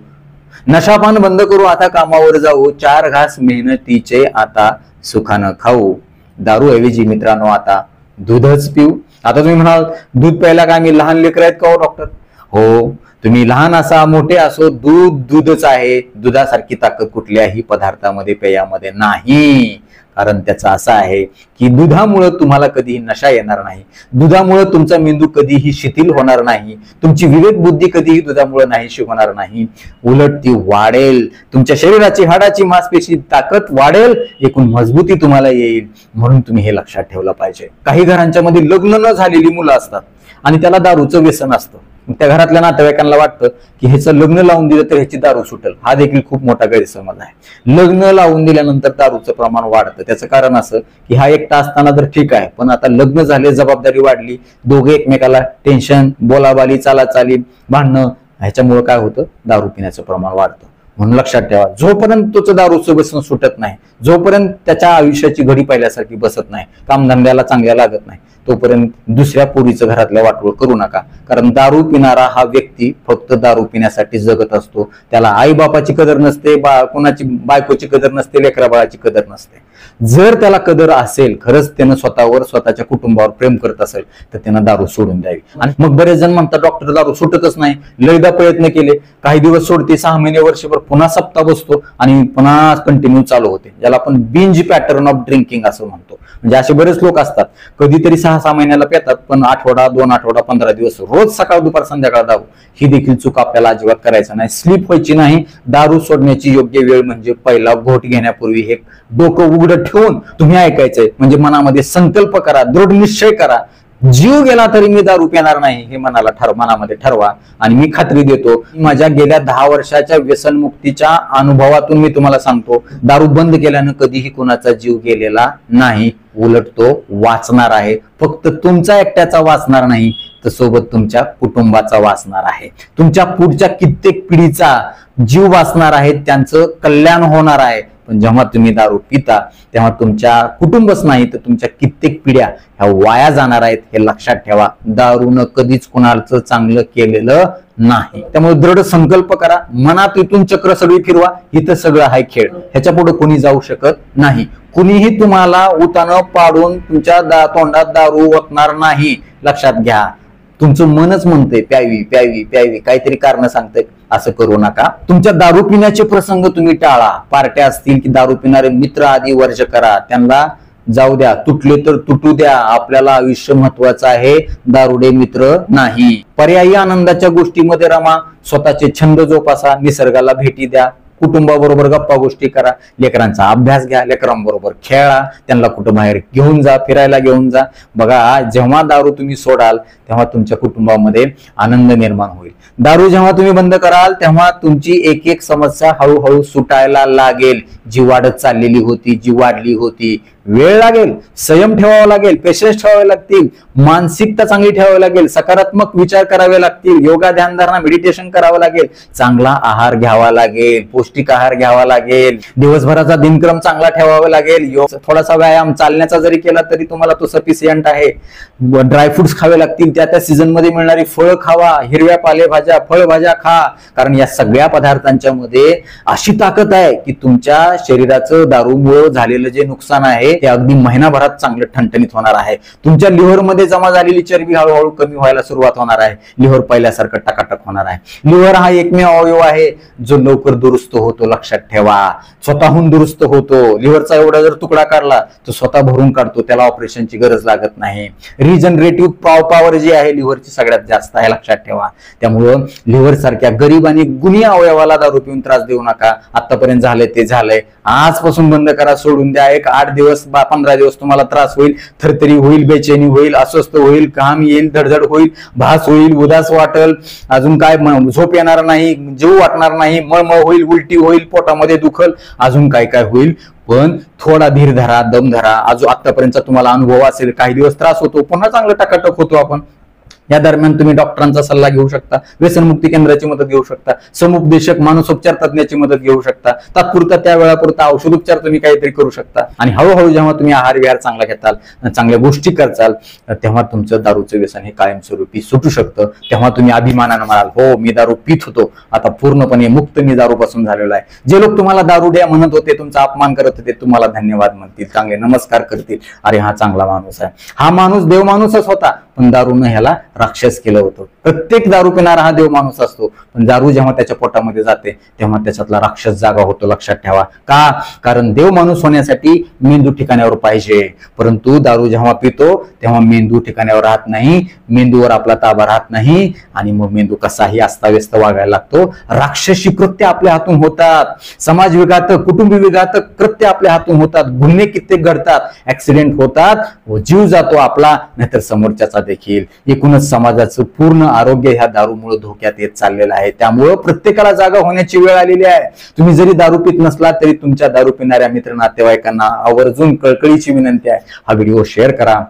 नशापान बंद करू, आता कामावर जाऊ, 4 घास मेहनतीचे आता सुखानं खाऊ. दारू ऐवजी मित्रांनो आता दूधच पिऊ. आता तुम्ही म्हणाल, दूध प्यायला काय मी लहान लेकर आहेत का हो डॉक्टर? हो, तुम्ही लहान असा मोठे असो, दूध दूधच आहे. दुधासारखी ताकद कुठल्याही पदार्थामध्ये पेयामध्ये नाही. कारण त्याचं असं आहे की दुधामुळे तुम्हाला कधीही नशा येणार नाही, दुधामुळे तुमचा मेंदू कधीही शिथिल होणार नाही, तुमची विवेक बुद्धी कधीही दुधामुळे नाहीशी होणार नाही. उलट ती वाढेल, तुमच्या शरीराची हाडाची मांसपेशी ताकद वाढेल, एकूण मजबूती तुम्हाला येईल. म्हणून तुम्ही हे लक्षात ठेवलं पाहिजे. काही घरांच्या मध्ये लग्न न झालेली मुलं असतात आणि त्याला दारूचं व्यसन असतं. त्या घरातल्या नातेवाईकांना वाटतं की ह्याचं लग्न लावून दिलं तर ह्याची दारू सुटेल. हा देखील खूप मोठा गैरसमज आहे. लग्न लावून दिल्यानंतर दारूचं प्रमाण वाढतं. त्याचं कारण असं की हा एकटा असताना तर ठीक आहे, पण आता लग्न झाले, जबाबदारी वाढली, दोघे एकमेकाला टेन्शन, बोलाबाली, चालाचाली, भांडणं, ह्याच्यामुळे काय होतं, दारू पिण्याचं प्रमाण वाढतं. म्हणून लक्षात ठेवा, जोपर्यंत तुझं दारूचं व्यसन सुटत नाही, जोपर्यंत त्याच्या आयुष्याची घडी पहिल्यासारखी बसत नाही, कामधंद्याला चांगल्या लागत नाही, तोपर्यंत दुसऱ्या पोरीचं घरातल्या वाटोळ करू नका. कारण दारू पिणारा हा व्यक्ती फक्त दारू पिण्यासाठी जगत असतो. त्याला आई बापाची कदर नसते, कोणाची बायकोची कदर नसते, लेकरा बाळाची कदर नसते. जर त्याला कदर असेल, खरंच त्यानं स्वतःवर, स्वतःच्या कुटुंबावर प्रेम करत असेल, तर त्यानं दारू सोडून द्यावी. आणि मग बरेच जण म्हणतात डॉक्टर दारू सुटतच नाही, लयदा प्रयत्न केले, काही दिवस सोडते, 6 महिने, वर्षभर, पुन्हा सप्ताह बसतो आणि पुन्हा कंटिन्यू चालू होते. ज्याला आपण बिंज पॅटर्न ऑफ ड्रिंकिंग असं म्हणतो. म्हणजे असे बरेच लोक असतात, कधीतरी 6-6 महिन्याला पितात, पण आठवडा, 2 आठवडा, 15 दिवस रोज सकाळ दुपार संध्याकाळ दारू. ही देखील चूक आपल्याला अजिबात करायचं नाही. स्लीप व्हायची नाही. दारू सोडण्याची योग्य वेळ म्हणजे पहिला घोट घेण्यापूर्वी हे डोकं उघडं ठेवून तुम्ही ऐकायचंय. म्हणजे मनामध्ये संकल्प करा, दृढ निश्चय करा, जीव गेला तरी मी दारू पिणार नाही हे मनामध्ये ठरवा. आणि मी खात्री देतो, माझ्या गेल्या 10 वर्षाच्या व्यसनमुक्तीच्या अनुभवातून मी तुम्हाला सांगतो, दारू बंद केल्यानं कधीही कुणाचा जीव गेलेला नाही, उलट तो वाचणार आहे. फक्त तुमचा एकट्याचा वाचणार नाही, तर सोबत तुमच्या कुटुंबाचा वाचणार आहे, तुमच्या पुढच्या कित्येक पिढीचा जीव वाचणार आहे, त्यांचं कल्याण होणार आहे. पण जेव्हा तुम्ही दारू पिता तेव्हा तुमच्या कुटुंबच नाही तर तुमच्या कित्येक पिढ्या ह्या वाया जाणार आहेत, हे लक्षात ठेवा. दारूनं कधीच कुणाचं चांगलं केलेलं नाही. त्यामुळे दृढ संकल्प करा, मनात इथून चक्र सगळी फिरवा, इथं सगळं हाय खेळ, ह्याच्या पुढे कोणी जाऊ शकत नाही. कुणीही तुम्हाला उतानं पाडून तुमच्या तोंडात दारू ओतणार नाही, लक्षात घ्या. तुमचं मनच म्हणतंय प्यावी प्यावी प्यावी, काहीतरी कारण सांगतंय, असं करू नका. तुमच्या दारू पिण्याचे प्रसंग तुम्ही टाळा. पार्ट्या असतील की दारू पिणारे मित्र आधी वर्ज करा, त्यांना जाऊ द्या, तुटले तर तुटू द्या. आपल्याला आयुष्य महत्वाचं आहे, दारुडे मित्र नाही. पर्यायी आनंदाच्या गोष्टीमध्ये रमा, स्वतःचे छंद जोपासा, निसर्गाला भेटी द्या, कुटुंबाबरोबर गप्पा गोष्टी करा, लेकरांचा अभ्यास घ्या, लेकरांबरोबर खेळा, त्यांना कुठं बाहेर घेऊन जा, फिरायला घेऊन जा. बघा, जेव्हा दारू तुम्ही सोडाल तेव्हा तुमच्या कुटुंबामध्ये आनंद निर्माण होईल. दारू जेव्हा तुम्ही बंद कराल तेव्हा तुमची एक एक समस्या हळूहळू सुटायला लागेल. जी वाढत चाललेली होती, जी वाढली होती, वेळ लागेल, संयम ठेवावा लागेल, पेशन्स ठेवावे लागतील, मानसिकता चांगली ठेवावी लागेल, सकारात्मक विचार करावे लागतील, योगा, ध्यानधारणा, मेडिटेशन करावं लागेल, चांगला आहार घ्यावा लागेल, पौष्टिक आहार घ्यावा लागेल, दिवसभराचा दिनक्रम चांगला ठेवावा लागेल, थोडासा व्यायाम चालण्याचा जरी केला तरी तुम्हाला तो सफिशियंट आहे. ड्रायफ्रुट्स खावे लागतील, त्या त्या सीझन मध्ये मिळणारी फळं खावा, हिरव्या पालेभाज्या, फळभाज्या खा. कारण या सगळ्या पदार्थांच्या मध्ये अशी ताकद आहे की तुमच्या शरीराचं दारूमुळे झालेलं जे नुकसान आहे ते अगदी महिनाभरात चांगलं ठणठणीत होणार आहे. तुमच्या लिव्हर मध्ये जमा झालेली चरबी हळूहळू कमी व्हायला सुरुवात होणार आहे. लिव्हर पहिल्यासारखं टकाटक होणार आहे. लिव्हर हा एकमेव अवयव आहे जो लवकर दुरुस्त होतो, लक्षात ठेवा. स्वतःहून दुरुस्त होतो. लिव्हरचा एवढा जर तुकडा काढला तो स्वतः भरून काढतो, त्याला ऑपरेशनची गरज लागत नाही. रिजनरेटिव्ह पॉवर जी आहे लिव्हरची सगळ्यात जास्त आहे, लक्षात ठेवा. त्यामुळं लिव्हर सारख्या गरीब आणि गुणी अवयवाला दारू पिऊन त्रास देऊ नका. आतापर्यंत झालंय ते झालंय, आजपासून बंद करा, सोडून द्या. एक 8 दिवस 15 दिवस तुम्हाला त्रास होईल, थरथरी होईल, बेचैनी होईल, अस्वस्थ होईल, घाम येईल, धडधड होईल, भास होईल, उदास वाटेल, अजून काय झोप येणार नाही, जीव वाटणार नाही, मळमळ होईल, उलटी होईल, पोटामध्ये दुखल, अजून काय काय होईल. पण थोडा धीर धरा, दम धरा. अजून आतापर्यंतचा तुम्हाला अनुभव असेल, काही दिवस त्रास होतो, पुन्हा चांगलं टकाटक होतो आपण. या दरम्यान तुम्ही डॉक्टरांचा सल्ला घेऊ शकता, व्यसनमुक्ती केंद्राची मदत घेऊ शकता, समुपदेशक मानसोपचार तज्ञाची मदत घेऊ शकता, तात्पुरता त्या वेळापुरता औषधोपचार तुम्ही काहीतरी करू शकता. आणि हळूहळू जेव्हा तुम्ही आहार विहार चांगला घेताल, चांगल्या गोष्टी करचाल, तेव्हा तुमचं दारूचं व्यसन हे कायमस्वरूपी सुटू शकतं. तेव्हा तुम्ही अभिमानानं म्हणाल, हो मी दारू पित होतो, आता पूर्णपणे मुक्त मी दारूपासून झालेलो आहे. जे लोक तुम्हाला दारुड्या म्हणत होते, तुमचा अपमान करत होते, तुम्हाला धन्यवाद म्हणतील, चांगले नमस्कार करतील. अरे हा चांगला माणूस आहे, हा माणूस देव माणूसच होता, पण दारूनं ह्याला राक्षस केलं होतं. प्रत्येक दारू पिणारा हा देव माणूस असतो, पण दारू जेव्हा त्याच्या पोटामध्ये जाते तेव्हा त्याच्यातला राक्षस जागा होतो. लक्षात ठेवा. का? कारण देव माणूस होण्यासाठी मेंदू ठिकाण्यावर पाहिजे, परंतु दारू जेव्हा पितो तेव्हा मेंदू ठिकाण्यावर राहत नाही, मेंदूवर आपला ताबा राहत नाही आणि मग मेंदू कसाही अस्ताव्यस्त वागायला लागतो. राक्षसी कृत्य आपल्या हातून होतात, समाज विघातक कुटुंब विघातक कृत्य आपल्या हातून होतात, गुन्हे कित्येक घडतात, ऍक्सिडेंट होतात व जीव जातो आपला, नाहीतर समोरच्याचा देखील. एकूणच समाजाचं पूर्ण आरोग्य ह्या दारूमुळे धोक्यात येत चाललेलं आहे. त्यामुळं प्रत्येकाला जागा होण्याची वेळ आलेली आहे. तुम्ही जरी दारू पित नसला तरी तुमच्या दारू पिणाऱ्या मित्र नातेवाईकांना आवर्जून कळकळीची विनंती आहे, हा व्हिडिओ शेअर करा.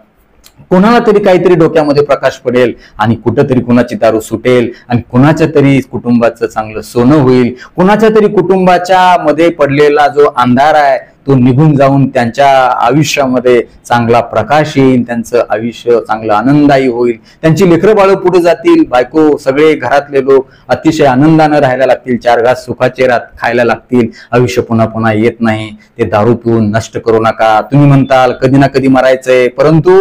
कोणाला तरी काहीतरी डोक्यामध्ये प्रकाश पडेल आणि कुठंतरी कुणाची दारू सुटेल आणि कुणाच्या तरी कुटुंबाचं चांगलं सोनं होईल. कुणाच्या तरी कुटुंबाच्या मध्ये पडलेला जो अंधार आहे तो निघून जाऊन त्यांच्या आयुष्यामध्ये चांगला प्रकाश येईल, त्यांचं आयुष्य चांगलं आनंददायी होईल, त्यांची लेकरं बाळ पुढे जातील, बायको सगळे घरातले लोक अतिशय आनंदानं राहायला लागतील, चार घास सुखाचे खायला लागतील, आयुष्य पुन्हा पुन्हा येत नाही. ते दारू पिऊन नष्ट करू नका. तुम्ही म्हणताल कधी ना कधी मरायचंय, परंतु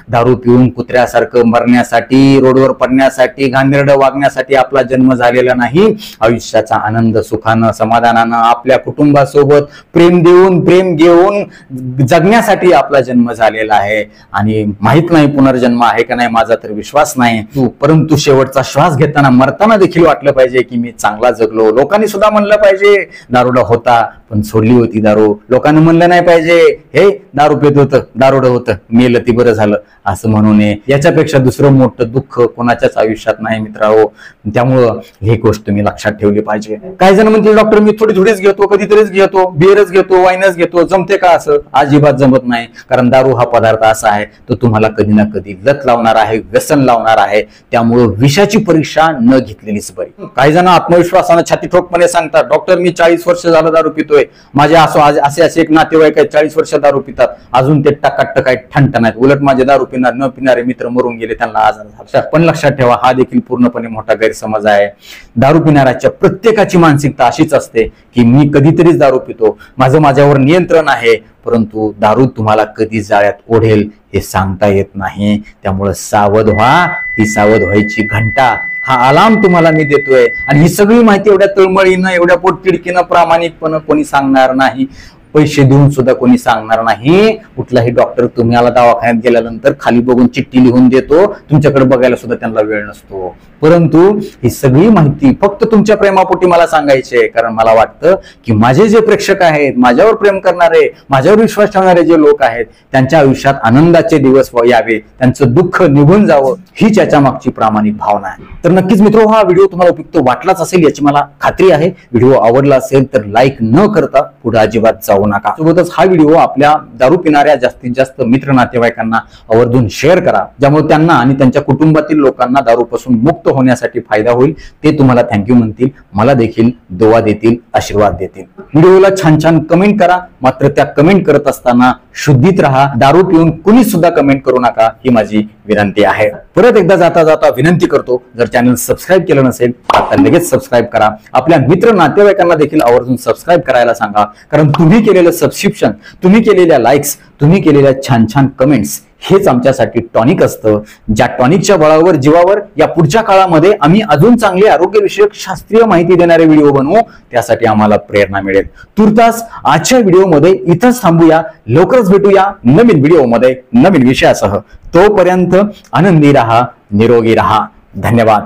दारू पिऊन कुत्र्यासारखं मरण्यासाठी, रोडवर पडण्यासाठी, घाणेरडं वागण्यासाठी आपला जन्म झालेला नाही. आयुष्याचा आनंद सुखानं समाधानानं आपल्या कुटुंबासोबत प्रेम देऊन प्रेम घेऊन जगण्यासाठी आपला जन्म झालेला आहे. आणि माहित नाही पुनर्जन्म आहे का नाही, माझा तर विश्वास नाही, परंतु शेवटचा श्वास घेताना मरताना देखील वाटलं पाहिजे की मी चांगला जगलो. लोकांनी सुद्धा म्हणलं पाहिजे दारुडा होता पण सोडली होती दारू. लोकांनी म्हणलं नाही पाहिजे हे दारू पित होतं, दारुडं होतं, मेलं ती बरं झालं असं म्हणू नये. याच्यापेक्षा दुसरं मोठं दुःख कोणाच्याच आयुष्यात नाही मित्रांनो. त्यामुळं ही गोष्ट मी लक्षात ठेवली पाहिजे. काही जण म्हणतील डॉक्टर मी थोडीच घेतो, कधीतरीच घेतो, बिअरच घेतो, वाईनच घेतो, जमते का? असं अजिबात जमत नाही. कारण दारू हा पदार्थ असा आहे तो तुम्हाला कधी ना कधी लत लावणार आहे, व्यसन लावणार आहे. त्यामुळं विषाची परीक्षा न घेतलेलीच बरी. काही जण आत्मविश्वासानं छाती ठोकपणे सांगतात डॉक्टर मी 40 वर्ष झालं दारू पितोय, माझे असे एक नातेवाईक आहेत 40 वर्ष दारू पितात, अजून ते टकाटक काय ठणठण आहेत, उलट माझे दारू पिणार न पिणारे मित्र मरून गेले, त्यांना आजार झाला. पण लक्षात ठेवा हा देखील पूर्णपणे मोठा गैरसमज आहे. दारू पिणाऱ्याच्या प्रत्येकाची मानसिकता अशीच असते की मी कधीतरीच दारू पितो, माझ्यावर नियंत्रण आहे, परंतु दारू तुम्हाला कधी जाळ्यात ओढेल हे सांगता येत नाही. त्यामुळे सावध व्हा. ही सावध व्हायची घंटा, हा अलार्म तुम्हाला मी देतोय. आणि ही सगळी माहिती एवढ्या तळमळीनं, एवढ्या पोटतिडकीनं, प्रामाणिकपणे कोणी सांगणार नाही, पैसे देऊन सुद्धा कोणी सांगणार नाही. कुठलाही डॉक्टर तुम्हाला दवाखान्यात गेल्यानंतर खाली बघून चिठ्ठी लिहून देतो, तुमच्याकडे बघायला सुद्धा त्यांना वेळ नसतो. परंतु ही सगळी माहिती फक्त तुमच्या प्रेमापोटी मला सांगायची आहे. कारण मला वाटतं की माझे जे प्रेक्षक आहेत, माझ्यावर प्रेम करणारे, माझ्यावर विश्वास ठेवणारे जे लोक आहेत, त्यांच्या आयुष्यात आनंदाचे दिवस यावे, त्यांचं दुःख निघून जावं, हीच याच्या मागची प्रामाणिक भावना आहे. तर नक्कीच मित्र हा व्हिडिओ तुम्हाला उपयुक्त वाटलाच असेल याची मला खात्री आहे. व्हिडिओ आवडला असेल तर लाईक न करता पुढे अजिबात जाऊ नका. सोबतच हा व्हिडिओ आपल्या दारू पिणाऱ्या जास्तीत जास्त मित्र नातेवाईकांना आवर्जून शेअर करा, ज्यामुळे त्यांना आणि त्यांच्या कुटुंबातील लोकांना दारूपासून मुक्त होण्यासाठी फायदा होईल. ते तुम्हाला थँक्यू म्हणतील, मला देखील दुआ देतील, आशीर्वाद देतील. व्हिडिओला छान छान कमेंट करा, मात्र त्या कमेंट करत असताना शुद्धीत राहा. दारू पिऊन कुणी सुद्धा कमेंट करू नका ही माझी विनंती आहे. परत एकदा जाता जाता विनंती करतो, जर चॅनल सबस्क्राईब केलं नसेल आता लगेच सबस्क्राईब करा. आपल्या मित्र नातेवाईकांना देखील आवर्जून सबस्क्राईब करायला सांगा. कारण तुम्ही केलेलं सबस्क्रिप्शन, तुम्ही केलेल्या लाईक्स, तुम्ही केलेल्या छान छान कमेंट्स हेच आमच्यासाठी टॉनिक असतं. ज्या टॉनिकच्या बळावर जीवावर या पुढच्या काळामध्ये आम्ही अजून चांगले आरोग्यविषयक शास्त्रीय माहिती देणारे व्हिडिओ बनवू, त्यासाठी आम्हाला प्रेरणा मिळेल. तुर्तास आजच्या व्हिडिओमध्ये इथंच थांबूया. लवकरच भेटूया नवीन व्हिडिओमध्ये नवीन विषयासह. तोपर्यंत आनंदी राहा, निरोगी राहा. धन्यवाद.